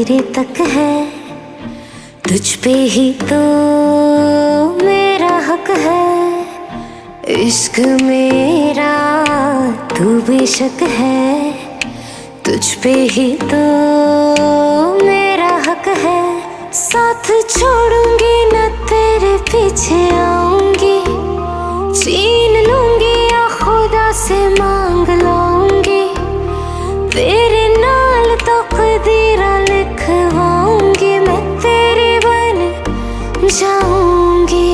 तेरे तक है, तुझ पे ही तो मेरा हक है। इश्क मेरा तू बेशक है, तुझ पे ही तो मेरा हक है। साथ छोड़ूंगी न तेरे पीछे आऊंगी, छीन लूंगी या खुदा से मांग लाऊंगी। तेरे नाल तकदीरा लिखवाऊंगी, मैं तेरी बन जाऊंगी,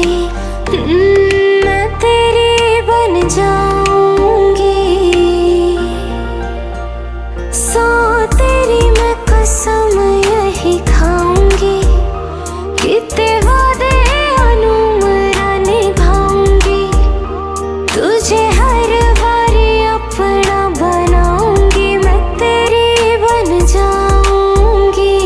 मैं तेरी बन जाऊंगी। सो तेरी मैं कसम यही खाऊंगी, कितने वादे अनुमरा निभाऊंगी। तुझे हर बारी अपना बनाऊंगी, मैं तेरी बन जाऊंगी।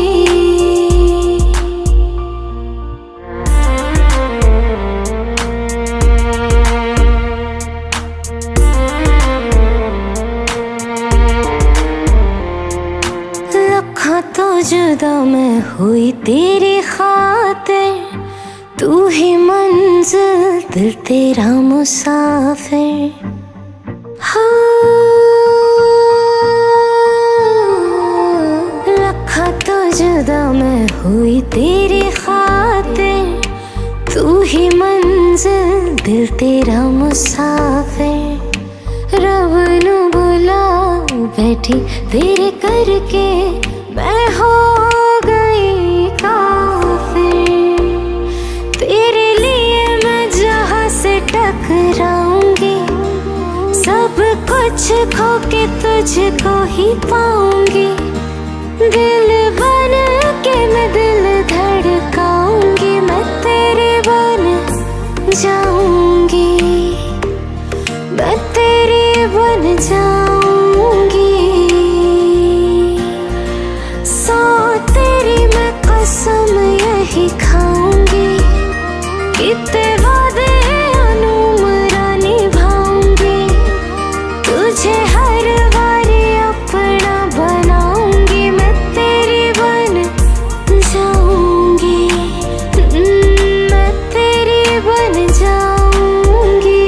लखा तो जुदा मैं हुई तेरी खातिर, तू ही मंजिल दिल तेरा मुसाफिर। लखा तो जुदा मैं हुई तेरी खातिर, तू ही मंजिल दिल तेरा मुसाफिर। रब नू बुला बैठी तेरे करके, मैं हो गई काफिर। तेरे लिए मैं जहां से टकराऊंगी, सब कुछ खो के तुझको ही पाऊंगी। दिल बन के मैं दिल धड़काऊंगी, मैं तेरी बन जाऊंगी, मैं तेरी बन जाऊंगी। सो तेरी मैं कसम यही खाऊंगी, कितने वादे अनुमरा निभाऊंगी। तुझे हर बारी अपना बनाऊंगी, मैं तेरी बन जाऊंगी, मैं तेरी बन जाऊंगी।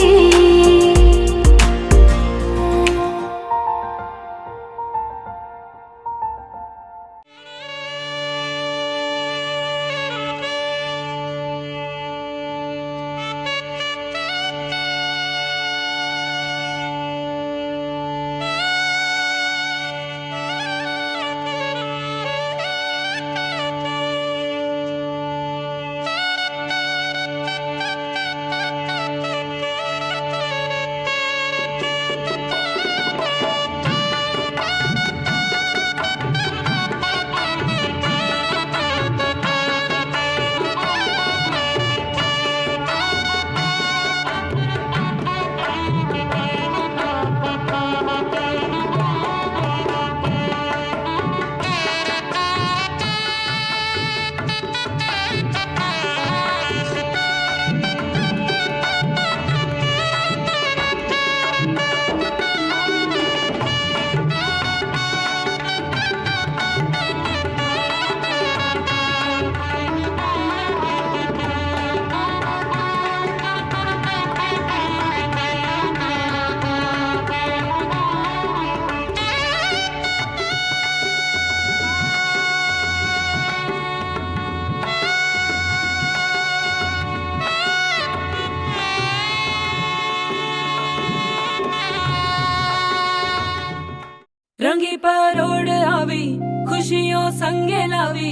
रंगी परोड़ आवी खुशियों संगे लावी,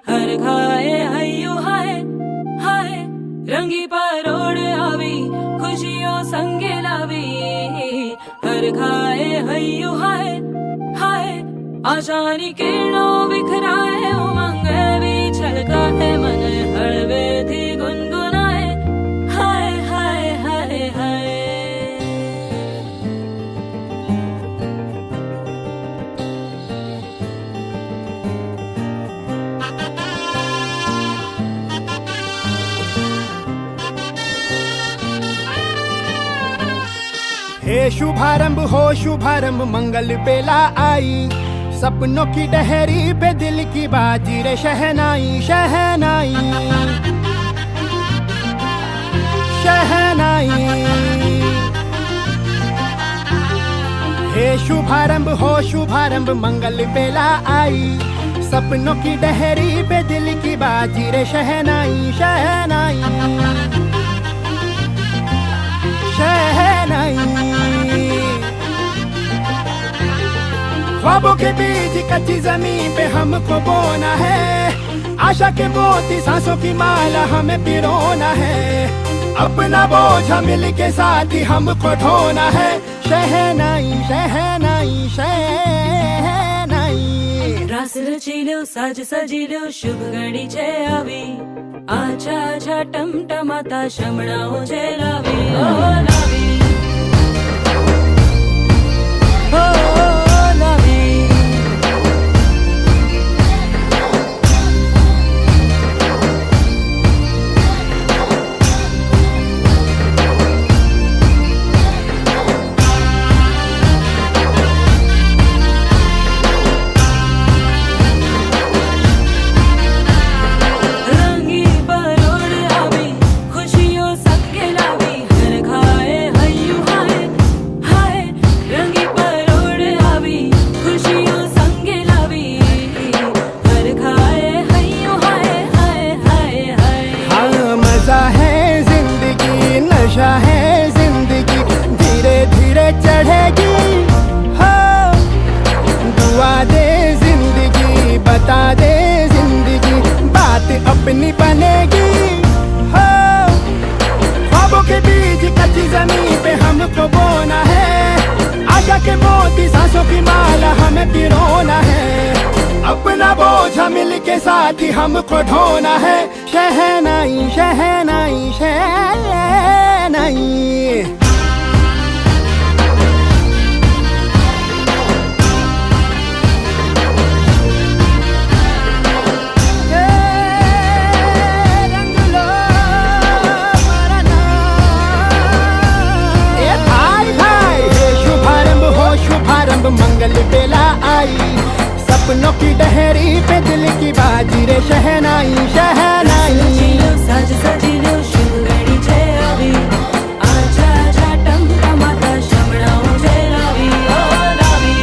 हर घाए हयो हाय हाय। रंगी परोड़ आवी खुशियों संगे लावी, हर घाए हयो हाय हाय। आशानी किरणों बिखराए उमंग भी छलकाए, मन हड़वे थी गुनगुनाए हाय हाय हाय हाय। हे शुभारंभ हो शुभारंभ मंगल बेला आई, सपनों की डहरी पे दिल की बाजी रे शहनाई शहनाई शहनाई। हे शुभारंभ हो शुभारंभ मंगल बेला आई, सपनों की डहरी पे दिल की बाजी रे शहनाई शहनाई शहनाई। ख्वाबों के बीज कच्ची जमीन पे हमको बोना है, आशा के मोती सांसों की माला हमें पिरोना है, अपना बोझा मिल के साथ ही हमको ढोना है। शहनाई शहनाई शहनाई। रास रचिलो साज सजिलो शुभ घड़ी छे आवी, आछा आछा टमटमाता शमणाओ छे लावी ओ लावी ओ लावी। नशा है जिंदगी धीरे धीरे चढ़ेगी हो, दुआ दे जिंदगी बता दे जिंदगी बात अपनी बनेगी हो। ख्वाबों के बीज कच्ची जमीन पे हमको बोना है, आशा के मोती सांसों की माला हमें पिरोना है, अपना बोझा मिल के साथ ही हमको ढोना है। शहनाई शहनाई शहनाई। शुभारंभ हो शुभारंभ मंगल बेला आई, सपनों की डहरी पे दिल की बाजी रे शहनाई शहनाई। साज सजिलो शुभ घड़ी छे आवी, आछा आछा टमटमाता शमणाओ छे लावी ओ लावी।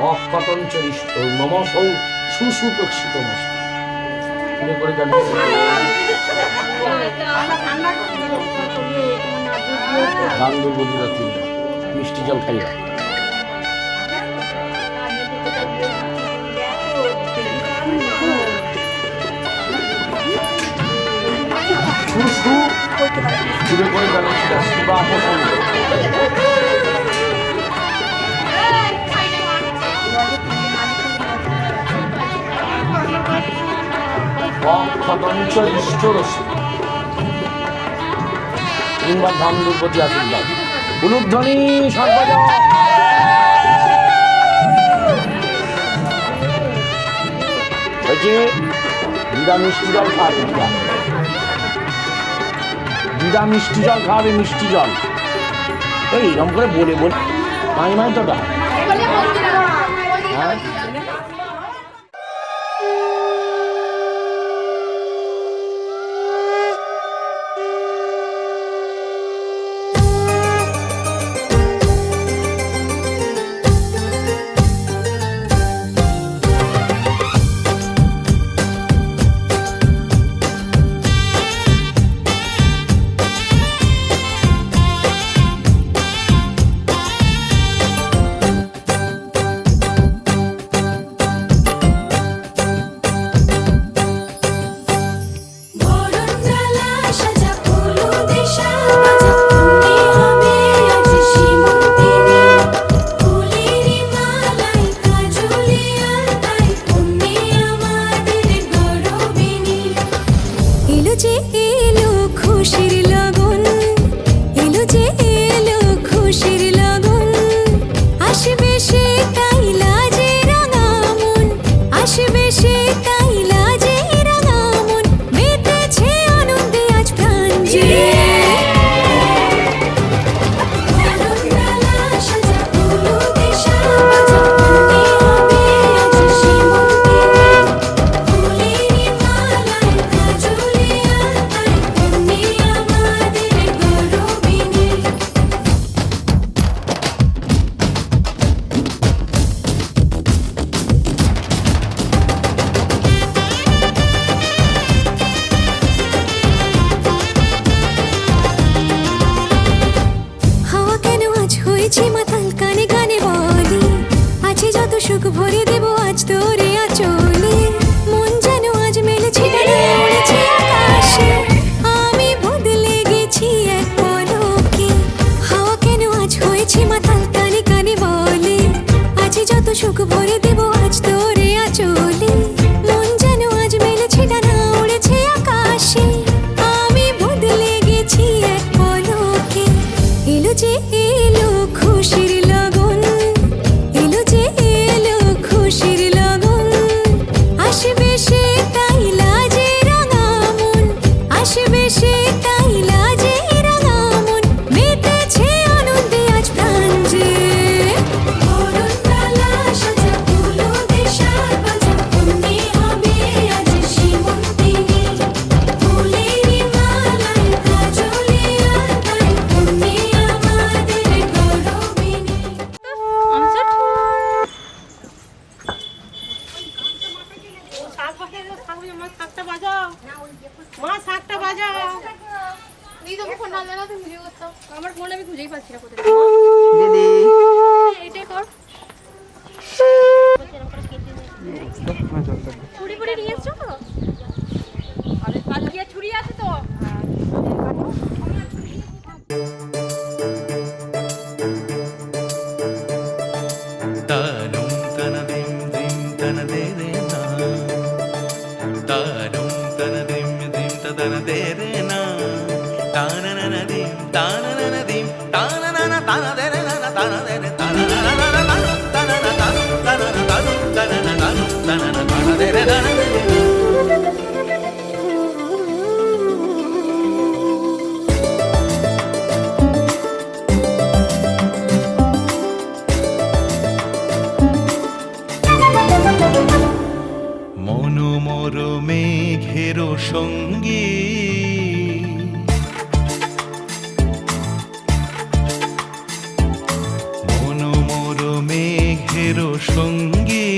অকপতন চরিষ্ঠ নম সৌ সুসুপ্রক্ষিত গান দুর্গতিরা মিষ্টি জল খাইয়া সুসু দূরে করে গেল শিবা পছন্দ। তিনবার ধাম দুর্গতি আশীর্বাদ উলুধ্বনি সর্বজ হয়েছে। দিদা মিষ্টি জল খাবে, দিদা মিষ্টি জল খাবে, মিষ্টি জল এইরকম করে বলে বলে মাই তোটা হ্যাঁ। সুখ ভরে দেব আজ তোরে আঁচলে মন যেন আজ মেলেছে ডানা উড়েছে আকাশে আমি বদলে গেছি এক পলকে এলো যে এলো খুশির লগন এলো যে এলো খুশির লগন আসবে সে তাই লাজে রাঙা মন আসবে সে তাই লাজে রাঙা মন মেতেছে আনন্দে আজ প্রাণ যে বরণডালা সাজা ফুলো দেশার বাজা অমনি হবে আজ সীমন্তিনী ফুলেরই মালায় কাজলে আলতায় অমনি আমাদের গৌরবিনী শাকটা বাজাও মা শাকটা বাজাও এই তো ফোন না লাগাতে ভিডিও করতাম আমার ফোন আমি খুঁজেই পাচ্ছি না কোথায় দিদি এটাই কর ছুরি করে নিয়ে এসছো তো আরে কালকে ছুরি আছে তো താനും തനദിം ദിം തനദേരേ നാ താനും തനദിം ദിം തനദേരേ നാ താനനനദിം താനനനദിം താനനന തനദേരേ നാ തനദേരേ തനനന തനന തനന തനന തനന തനന തനദേരേ തനദേരേ মনোমর মেঘের সঙ্গী মনোমর মেঘের সঙ্গী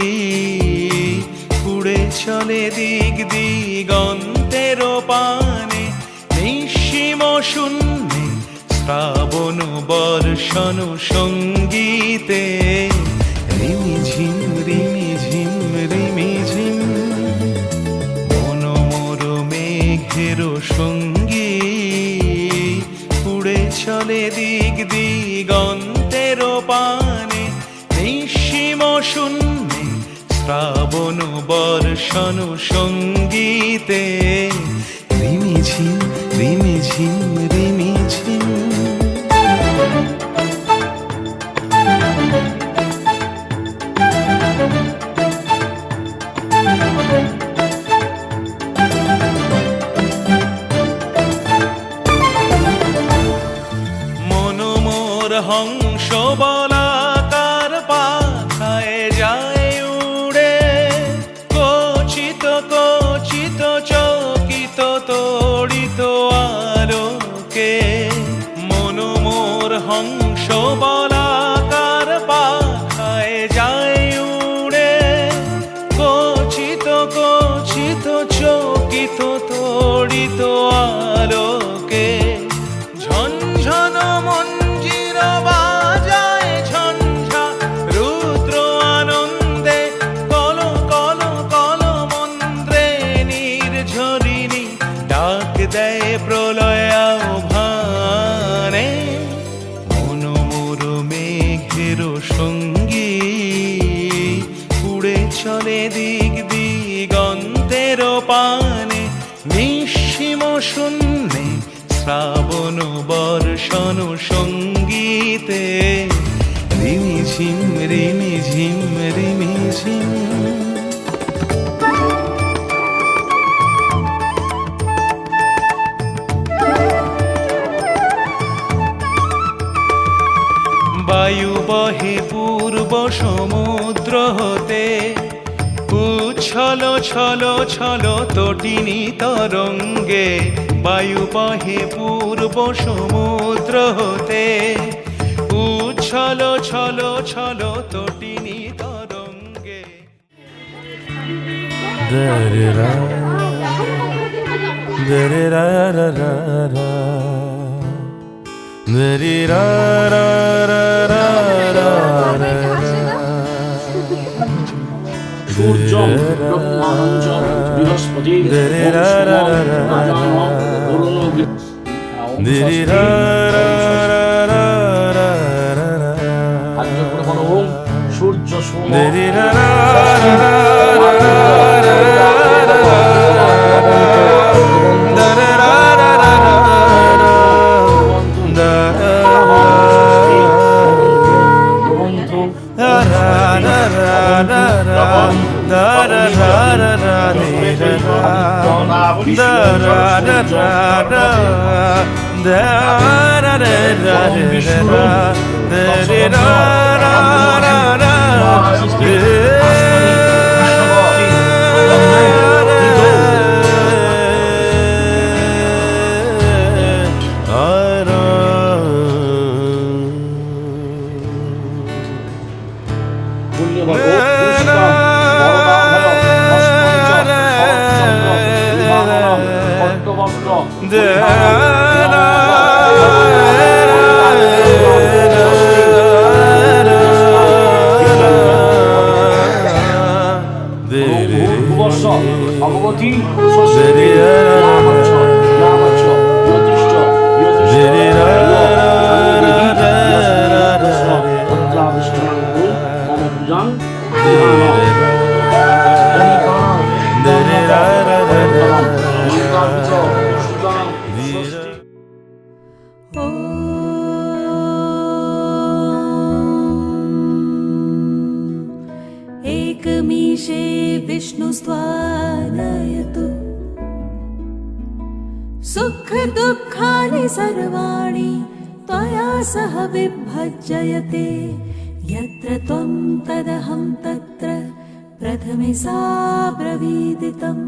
উড়ে চলে দিক দিগন্তের পানে নিঃসীম শূন্যে শ্রাবণ বর্ষণ সঙ্গীতে রিমিঝিম রিমিঝিম রিমিঝিম মনোমর মেঘের সঙ্গী উড়ে চলে দিক দিগন্তের পানে নিঃসীম শূন্যে শ্রাবণ বর্ষণ সঙ্গীতে রিমিঝিম রিমিঝিম রিমিঝিম মনোমর হংস বলাকার পাখায় যায় উড়ে কচিত কচিত চকিত তড়িত আলোকে মনোমর হংস বলাকার পাখায় যায় উড়ে কচিত কচিত চকিত তড়িত আলোকে ঝনঝন মঞ্জির বাজায় ঝঞ্ঝা রুদ্র আনন্দে কল কল কল মন্ত্রে নির্ঝরিণী ডাক দেয় প্রলয় আহ্বানে মনোমর মেঘের সঙ্গী উড়ে চলে দিক দিগন্তের পানে নিঃসীম শূন্যে শ্রাবণ বর্ষণ সঙ্গীতে রিমিঝিম রিমিঝিম রিমিঝিম বায়ু বহে পূর্ব সমুদ্র হতে উচ্ছল ছল ছল তটিনী তরঙ্গে বায়ু বহে পূর্ব সমুদ্র হতে উচ্ছল ছল ছল তটিনী তরঙ্গে সূর্যম ব্রহ্মানঞ্চম বৃহস্পতি সূর্য সোম ভগবতী एकमीशे विष्णुस्त्वानयतु सुखदुःखानि सर्वाणि त्वया सह विभज्यते यत्र त्वं तदहं तत्र प्रथमे सा ब्रवीदितम्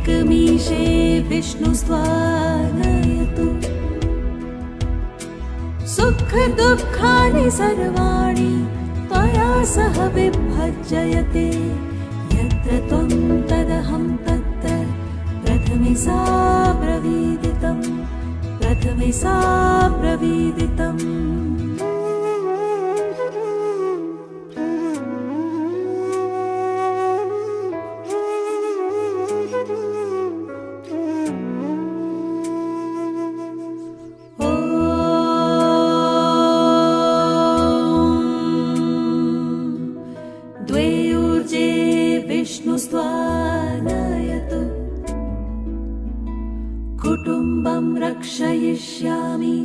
एकमीशे विष्णुस्त्वानयतु सुखदुःखानि सर्वाणि त्वया सह विभज्यते यत्र त्वं तदहं तत्र प्रथमे सा ब्रवीदितम् विष्णुस्त्वानयतु कुटुम्बं रक्षयिष्यामि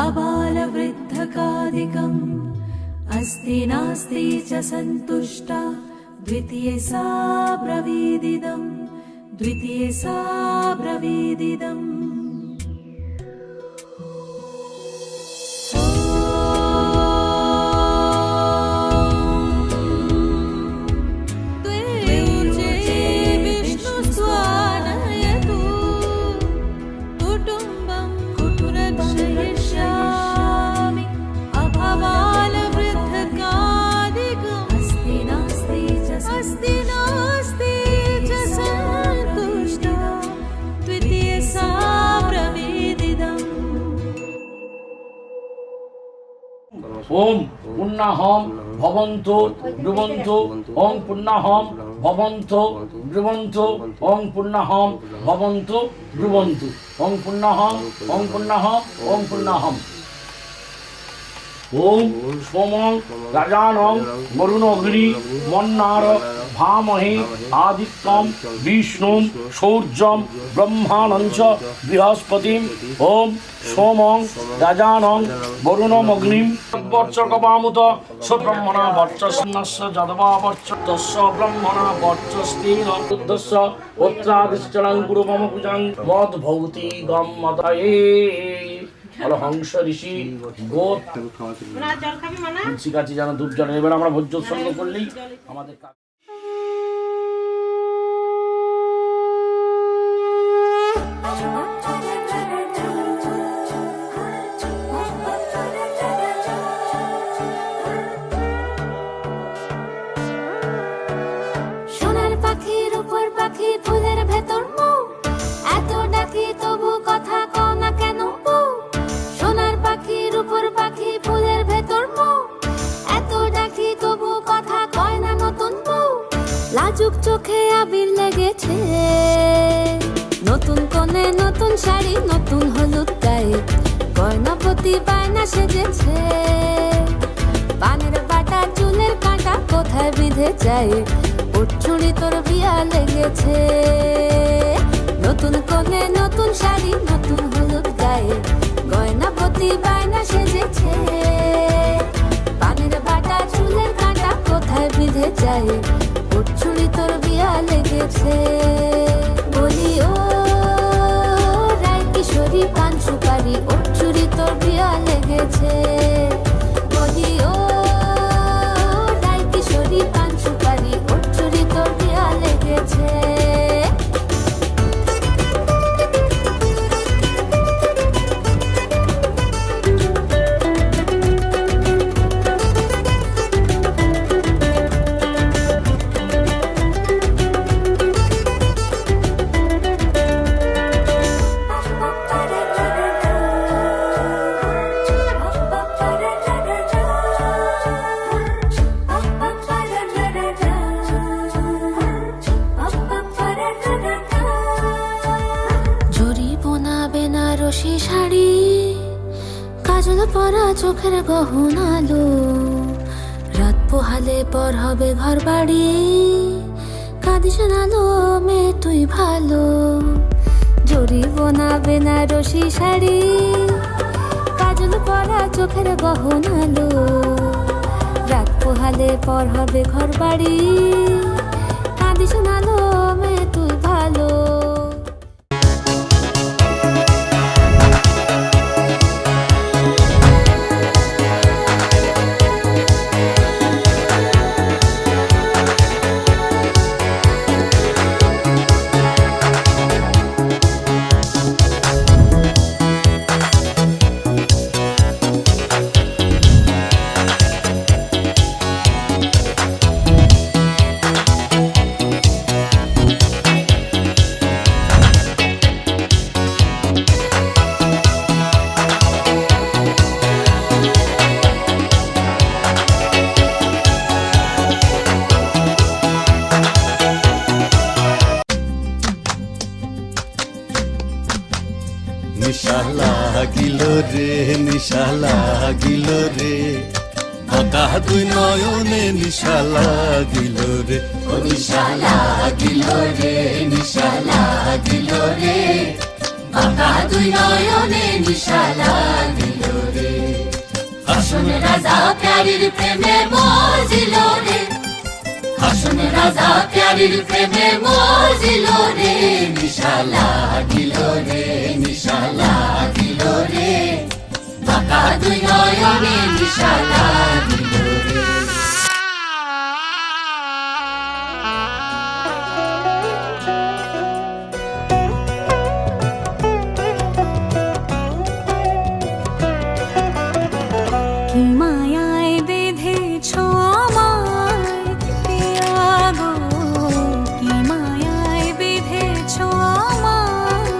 अबालवृद्धकादिकम् अस्ति नास्ति च सन्तुष्टा द्वितीये सा ब्रवीदिदम् ओम पुण्णाहम भवन्तु ब्रुवन्तु ओम पुण्णाहम भवन्तु ब्रुवन्तु ओम पुण्णाहम भवन्तु ब्रुवन्तु ओम पुण्णाहम ओम पुण्णाहम ओम सोमं गजानं वरुणगिरि मन्नार भामहे आदित्यं विष्णुं शौर्यं ब्रह्माणं च बृहस्पतिं ओम सोमं गजानं वरुणमग्निं वर्चकवामुत सब्रह्मणा वर्चस्नस्य जदवा वर्च तस्य ब्रह्मणा वर्चस्तेन बुद्धस्य पुत्रादिश्चलं गुरु मम पूजां मद भवति गम मदये হংস ঋষি গোত তুলসী গাছি যেন ধূপ জ্বলে। এবার আমরা ভোজ্য সঙ্গ করলেই আমাদের সোনার পাখির উপর পাখি ফুলের ভেতর মৌ এত ডাকি তবু কথা কও না কেন বউ সোনার পাখির উপর পাখি ফুলের ভেতর মৌ এত ডাকি তবু কথা কয় না নতুন বউ নাজুক চোখে আবির লেগেছে, নতুন কোণে নতুন শাড়ি নতুন হলুদ গায়ে, গয়নাপতি বায়না সেজেছে। পানের বাটা চুলের কাঁটা কোথায় বিঁধে যায়, ওর চুড়ি তোর বিয়া লেগেছে। নতুন কোণে নতুন শাড়ি নতুন হলুদ গায়ে, গয়নাপতি বায়না সেজেছে। পানের বাটা চুলের কাঁটা কোথায় বিঁধে যায়, ওর চুড়ি তোর বিয়া লেগেছে। বলি ও রায় কিশোরী পান সুপারি, ওর চুড়ি তোর বিয়া লেগেছে। বলি ও রায় কিশোরী পান সুপারি, ওর চুড়ি তোর বিয়া লেগেছে। বেনারসি শাড়ি, কাজল পরা চোখের গহনালো, রাত পোহালে পর হবে ঘর বাড়ি, কাঁদিস নালো মেয়ে তুই ভালো। জরি বোনা বেনারসি শাড়ি, কাজল পরা চোখের গহনালো, রাত পোহালে পর হবে ঘর বাড়ি, কাঁদিস নালো মেয়ে তুই ভালো। নিশা লাগিল রে, নিশা লাগিল রে, ফাঁকা দুই নয়নে নিশা লাগিল রে, ও নিশা লাগিল রে, নিশা লাগিল রে, ফাঁকা দুই নয়নে নিশা লাগিল রে। আসন রাজা প্যারির প্রেমে মজিল রে, আসন রাজা প্যারির প্রেমে মজিল রে, নিশা লাগিল রে, নিশা লাগিল রে, ফাঁকা দুই নয়নে নিশা লাগিল রে। কি মায়ায় বেঁধেছ আমায় পিয়া গো, কি মায়ায় বেঁধেছ আমায়,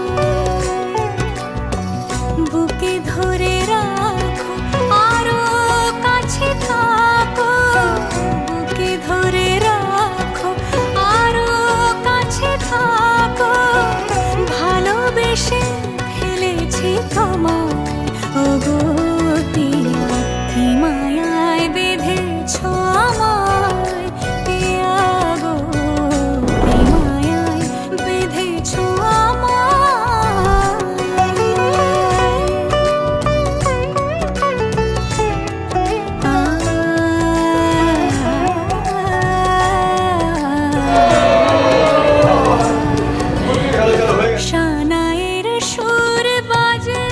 বুকে ধরে রাখো আরো কাছে থাকো, বুকে ধরে রাখো আরো কাছে থাকো, ভালোবেসে ফেলেছি তোমায় ওগো পিয়া, কি মায়ায় বেঁধেছ আমায় পিয়া গো, কি মায়ায় বেঁধেছ আমায়। শানায়ের সুর বাজে,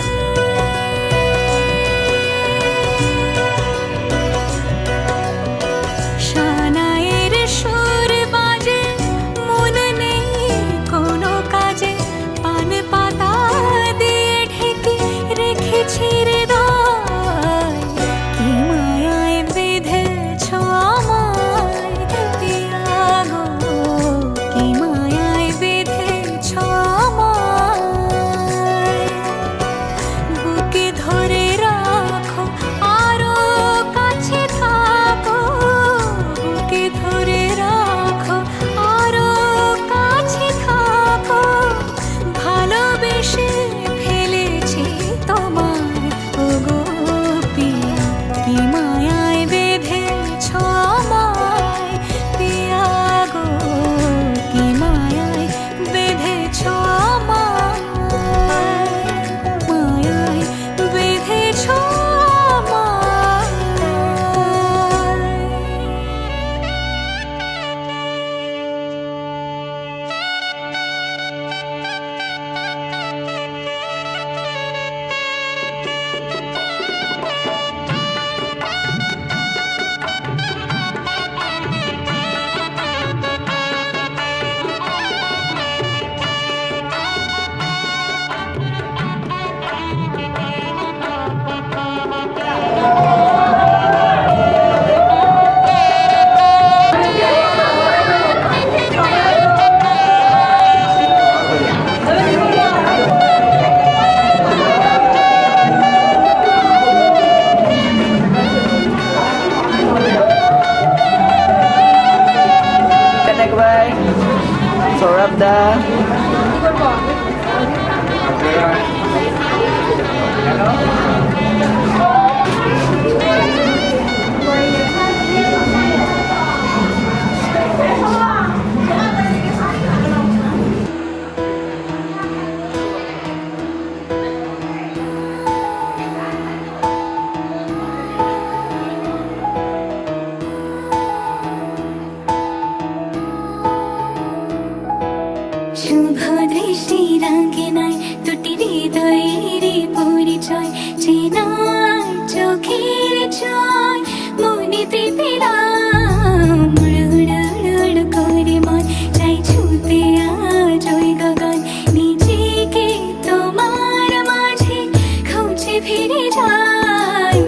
শানায়ের সুর বাজে, মন নেই কোনো কাজে, পান পাতা দিয়ে ঢেকে রেখেছি হৃদয়, কি মায়ায় বেঁধেছ আমায় পিয়া গো, কি মায়ায় বেঁধেছ আমায়, বুকে ধরে রাখো আরো কাছে থাকো, বুকে ধরে রাখো ভাই, সৌরভ দা। শুভ দৃষ্টি রাঙে নাই দুটি হৃদয়ের পরিচয়, চেনা চোখের ছয় মনেতে তেরা মুড় করে মন চাই ছুতে আজ ওই গগন, নিজেকে তোমার মাঝে খুঁজে ফিরে যায়।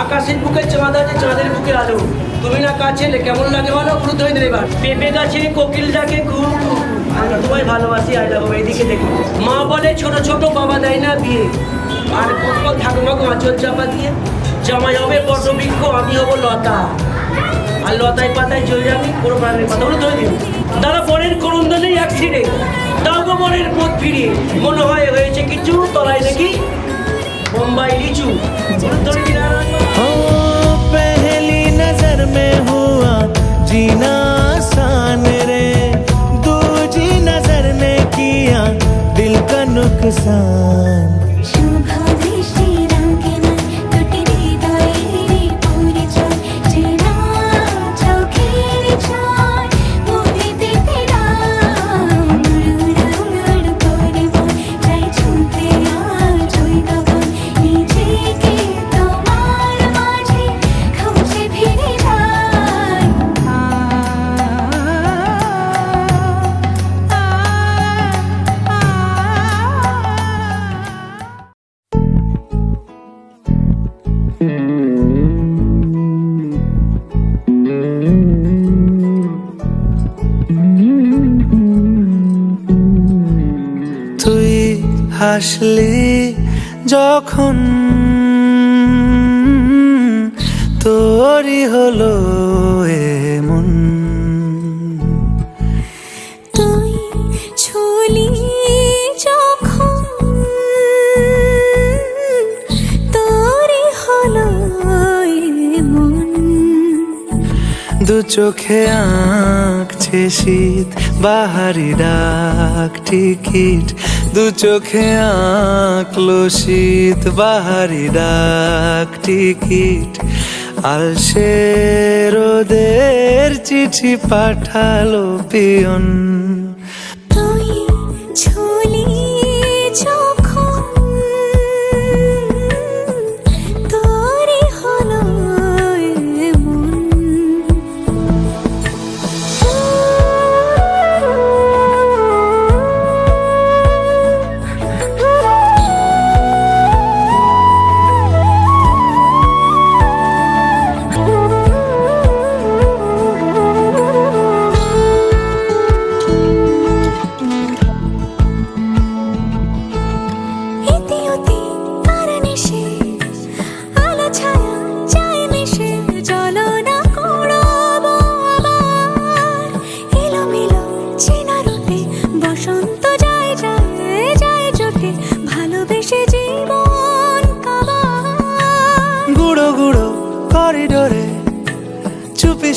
আকাশের বুকে চাঁদ আছে, চাঁদের বুকে আলো, তুমি না কাছে কেমন লাগে বলো? ক্রুদ্ধ হয়ে দিলে পেঁপে গাছে কোকিল ডাকে ঘুম, আমরা তোমায় ভালোবাসি, আই লাভ। এইদিকে দেখো, মা বলে ছোট ছোট, বাবা দেয় না বিয়ে, আর কখন থাকবো আঁচল চাপা দিয়ে, জামাই হবে বটবৃক্ষ, আমি হবো লতা, আর লতায় পাতায় চলে যাবি কোনো প্রাণের কথা হলো ধরে দিন। দাদা বরের করুন নেই অ্যাক্সিডেন্ট, তাও গো বরের পথ ফিরিয়ে মনে হয় হয়েছে কিছু, তলায় দেখি বোম্বাই লিচু। पहली नजर में हुआ जीना आसान रे, दूजी नजर ने किया दिल का नुकसान। শুভ দৃষ্টি রাঙে নাই দুটি হৃদয়ের পরিচয়, চেনা চোখের ছয় মনেতে তেরা মুড় করে মন চাই ছুতে আজ ওই গগন, নিজেকে তোমার মাঝে খুঁজে ফিরে যায়। তুই হাসলি যখন তোরই হলো এমন, তুই ছুলি যখন তোরই হলো মন, দু চোখে আঁকছে শীত বাহারি ডাক টিকিট, দু চোখে আঁকলো শীত বাহারি ডাক টিকিট, আলসে রোদের চিঠি পাঠালো পিয়ন। তুই ছুলি যখন তোরই হলো মন।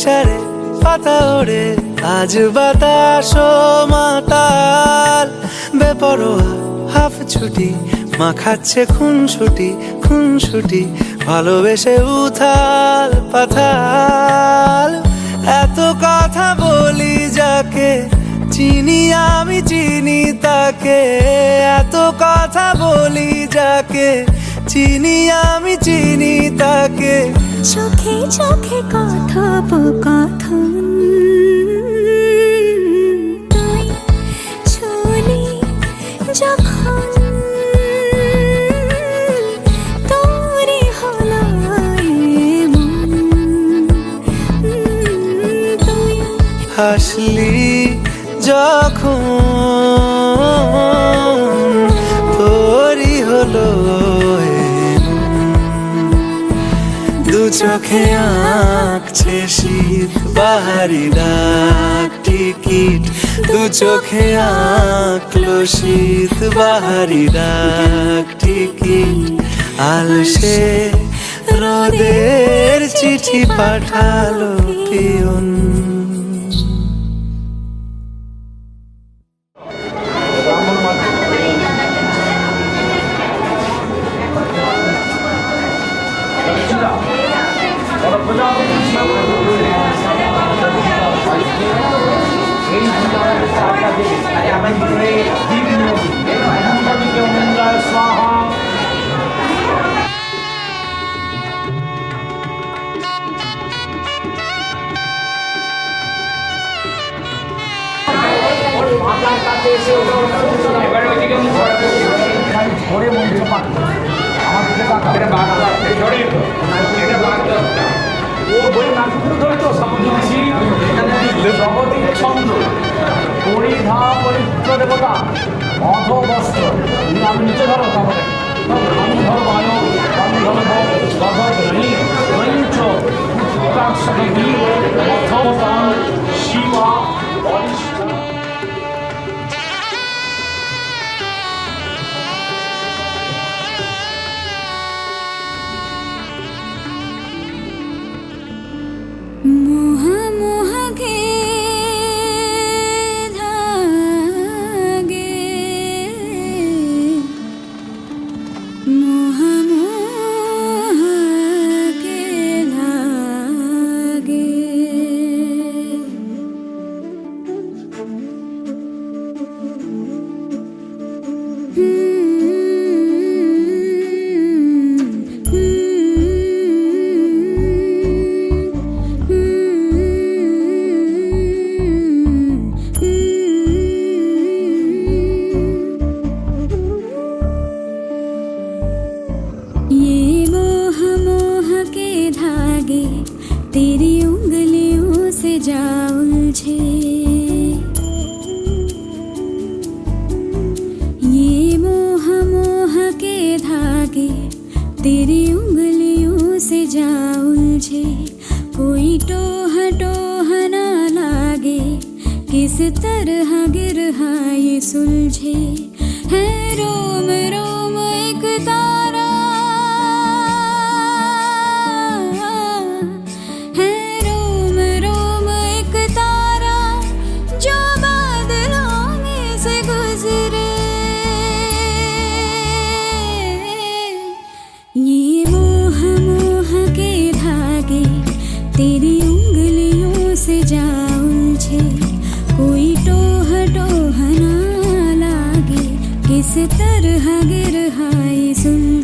ইশারে পাতা ওড়ে আজ বাতাস মাতাল বেপরোয়া হাফ ছুটি মাখাচ্ছে খুনসুটি ভালোবেসে উথাল পাথাল এত কথা বলি যাকে চিনি আমি চিনি তাকে এত কথা বলি যাকে চিনি আমি চিনি তাকে চোখে চোখে কথোপকথন তুই চলি যখন তোরই হলো এমন তুই হাসলি যখন তোরই হলো দু চোখে আঁকছে শীত বাহারি ডাক টিকিট দু চোখে আঁকলো শীত বাহারি ডাক টিকিট আলসে রোদের চিঠি পাঠালো পিয়ন পরিধা পবিত্র দেবতা অধবস্ত্র আমি নিচে ধরো তাহলে ধর বায়ু ধর শিবা तेरी उंगलियों से जा उलझे ये मोह मोह के धागे तेरी उंगलियों से जा उलझे कोई टोह टोह ना लागे किस तरह गिरहा ये सुलझे है रोम रोम एक तारा तेरी उंगलियों से जा उलझे कोई टोह टोह ना लागे किस तरह गिरहा ये सुन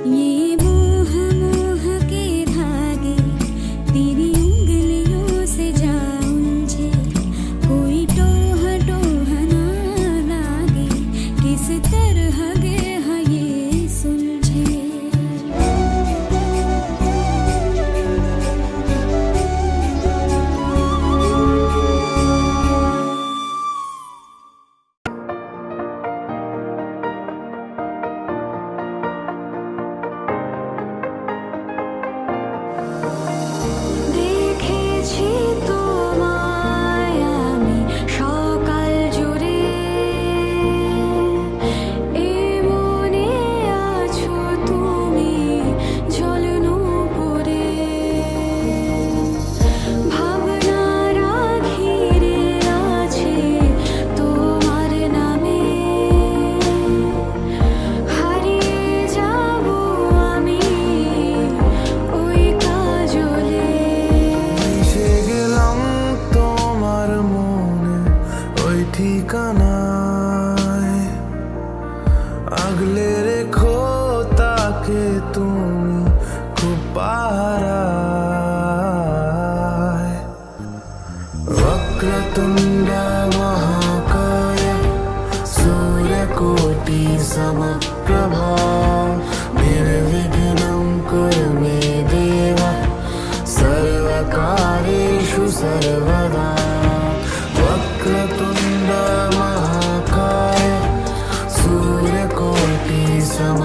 ये मोह मोह के धागे तेरी उंगलियों से जा उलझे कोई टोह टोह ना लागे किस तरह गे है ये सुलझे দেখেছি তোমায় আমি সকাল জুড়ে এ মনে আছো তুমি ঝলনো করে ভাবনারা ঘিরে আছে তোমার নামে হারিয়ে যাব আমি ওই কাজলে এসে গেলাম তোমার মনে ওই ঠিকানায় আগলে রেখো তাকে তুমি খুব পাহারায় वक्रतुण्ड महाकाय सूर्यकोटि समप्रभा निर्विघ्नं कुरु मे देव सर्वकार्येषु सर्वदा वक्रतुण्ड महाकाय सूर्यकोटि सम